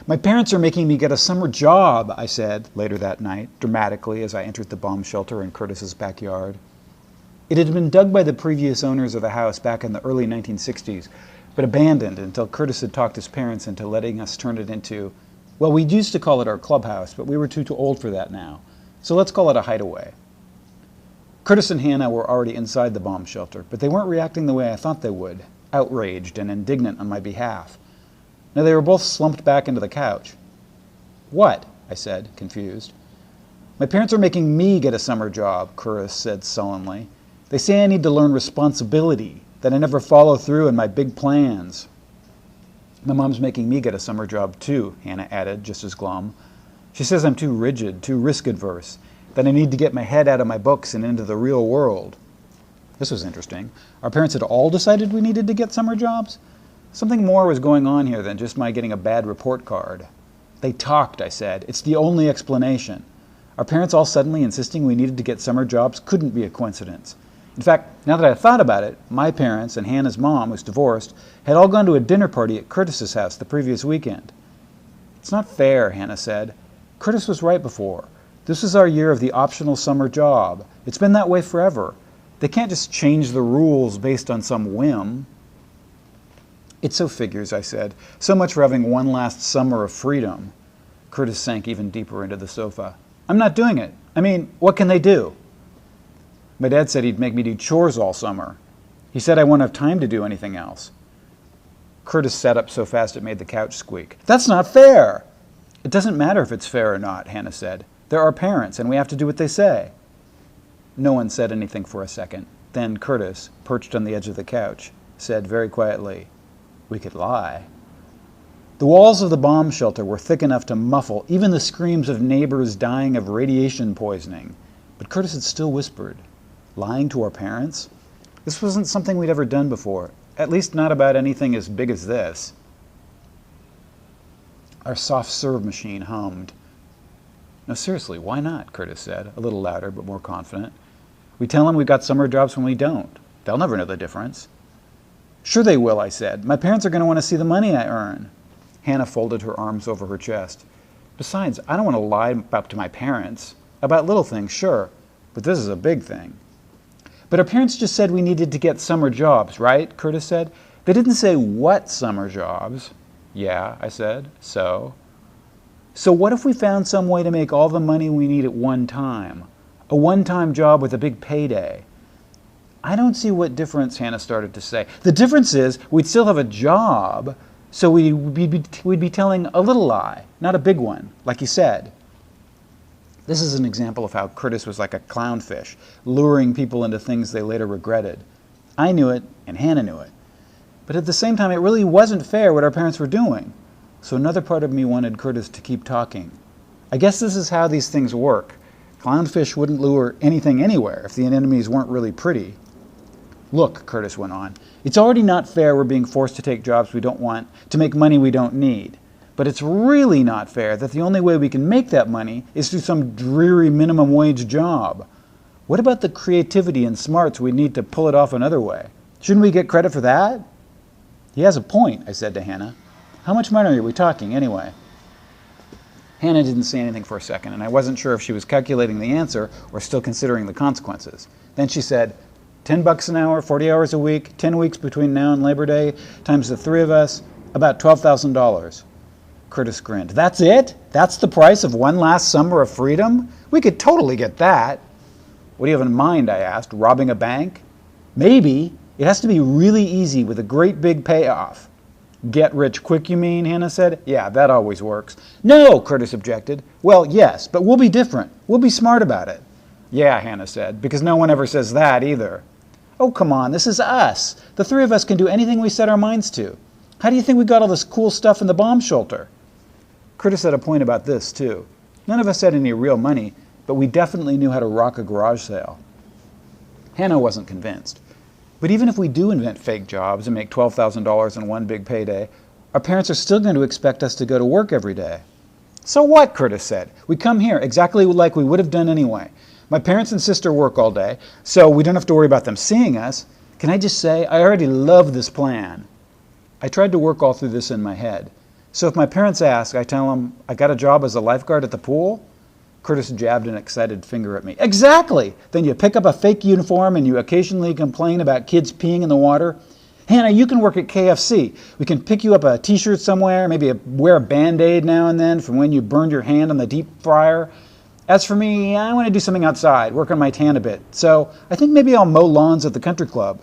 My parents are making me get a summer job, I said later that night, dramatically, as I entered the bomb shelter in Curtis's backyard. It had been dug by the previous owners of the house back in the early 1960s, but abandoned until Curtis had talked his parents into letting us turn it into, well, we used to call it our clubhouse, but we were too old for that now. So let's call it a hideaway. Curtis and Hannah were already inside the bomb shelter, but they weren't reacting the way I thought they would, outraged and indignant on my behalf. No, they were both slumped back into the couch. What? I said, confused. My parents are making me get a summer job, Curtis said sullenly. They say I need to learn responsibility, that I never follow through in my big plans. My mom's making me get a summer job too, Hannah added, just as glum. She says I'm too rigid, too risk-adverse, that I need to get my head out of my books and into the real world. This was interesting. Our parents had all decided we needed to get summer jobs? Something more was going on here than just my getting a bad report card. They talked, I said. It's the only explanation. Our parents all suddenly insisting we needed to get summer jobs couldn't be a coincidence. In fact, now that I thought about it, my parents and Hannah's mom, who's divorced, had all gone to a dinner party at Curtis's house the previous weekend. It's not fair, Hannah said. Curtis was right before. This is our year of the optional summer job. It's been that way forever. They can't just change the rules based on some whim. It so figures, I said. So much for having one last summer of freedom. Curtis sank even deeper into the sofa. I'm not doing it. I mean, what can they do? My dad said he'd make me do chores all summer. He said I won't have time to do anything else. Curtis sat up so fast it made the couch squeak. That's not fair! It doesn't matter if it's fair or not, Hannah said. They're our parents, and we have to do what they say. No one said anything for a second. Then Curtis, perched on the edge of the couch, said very quietly, we could lie. The walls of the bomb shelter were thick enough to muffle even the screams of neighbors dying of radiation poisoning. But Curtis had still whispered, lying to our parents? This wasn't something we'd ever done before, at least not about anything as big as this. Our soft serve machine hummed. No, seriously, why not? Curtis said, a little louder but more confident. We tell them we've got summer jobs when we don't. They'll never know the difference. Sure they will, I said. My parents are going to want to see the money I earn. Hannah folded her arms over her chest. Besides, I don't want to lie about to my parents. About little things, sure, but this is a big thing. But our parents just said we needed to get summer jobs, right? Curtis said. They didn't say what summer jobs. Yeah, I said. So what if we found some way to make all the money we need at one time? A one-time job with a big payday. I don't see what difference, Hannah started to say. The difference is we'd still have a job, so we'd be telling a little lie, not a big one, like you said. This is an example of how Curtis was like a clownfish, luring people into things they later regretted. I knew it, and Hannah knew it. But at the same time, it really wasn't fair what our parents were doing. So another part of me wanted Curtis to keep talking. I guess this is how these things work. Clownfish wouldn't lure anything anywhere if the enemies weren't really pretty. Look, Curtis went on, it's already not fair we're being forced to take jobs we don't want to make money we don't need. But it's really not fair that the only way we can make that money is through some dreary minimum wage job. What about the creativity and smarts we need to pull it off another way? Shouldn't we get credit for that? He has a point, I said to Hannah. How much money are we talking anyway? Hannah didn't say anything for a second, and I wasn't sure if she was calculating the answer or still considering the consequences. Then she said, $10 an hour, 40 hours a week, 10 weeks between now and Labor Day, times the three of us, about $12,000. Curtis grinned. That's it? That's the price of one last summer of freedom? We could totally get that. What do you have in mind, I asked, robbing a bank? Maybe. It has to be really easy with a great big payoff. Get rich quick, you mean? Hannah said. Yeah, that always works. No, Curtis objected. Well, yes, but we'll be different. We'll be smart about it. Yeah, Hannah said, because no one ever says that either. Oh, come on, this is us. The three of us can do anything we set our minds to. How do you think we got all this cool stuff in the bomb shelter? Curtis had a point about this, too. None of us had any real money, but we definitely knew how to rock a garage sale. Hannah wasn't convinced. But even if we do invent fake jobs and make $12,000 in one big payday, our parents are still going to expect us to go to work every day. So what, Curtis said. We come here exactly like we would have done anyway. My parents and sister work all day, so we don't have to worry about them seeing us. Can I just say, I already love this plan. I tried to work all through this in my head. So if my parents ask, I tell them I got a job as a lifeguard at the pool? Curtis jabbed an excited finger at me. Exactly! Then you pick up a fake uniform and you occasionally complain about kids peeing in the water. Hannah, you can work at KFC. We can pick you up a t-shirt somewhere, maybe wear a Band-Aid now and then from when you burned your hand on the deep fryer. As for me, I want to do something outside, work on my tan a bit. So I think maybe I'll mow lawns at the country club.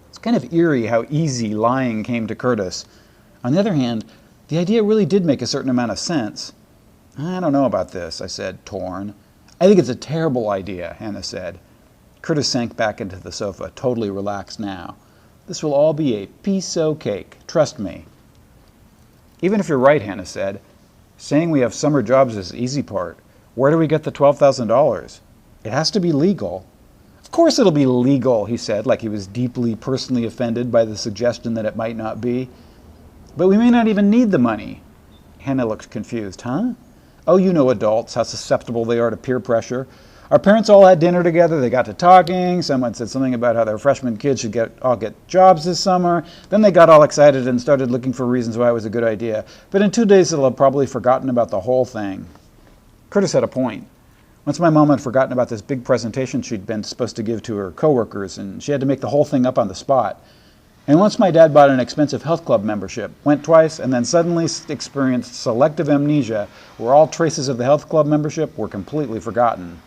It's kind of eerie how easy lying came to Curtis. On the other hand, the idea really did make a certain amount of sense. I don't know about this, I said, torn. I think it's a terrible idea, Hannah said. Curtis sank back into the sofa, totally relaxed now. This will all be a piece-o' cake, trust me. Even if you're right, Hannah said, saying we have summer jobs is the easy part. Where do we get the $12,000? It has to be legal. Of course it'll be legal, he said, like he was deeply personally offended by the suggestion that it might not be. But we may not even need the money. Hannah looked confused. Huh? Oh, you know adults, how susceptible they are to peer pressure. Our parents all had dinner together, they got to talking, someone said something about how their freshman kids should all get jobs this summer. Then they got all excited and started looking for reasons why it was a good idea. But in 2 days they'll have probably forgotten about the whole thing. Curtis had a point. Once my mom had forgotten about this big presentation she'd been supposed to give to her coworkers, and she had to make the whole thing up on the spot. And once my dad bought an expensive health club membership, went twice, and then suddenly experienced selective amnesia, where all traces of the health club membership were completely forgotten.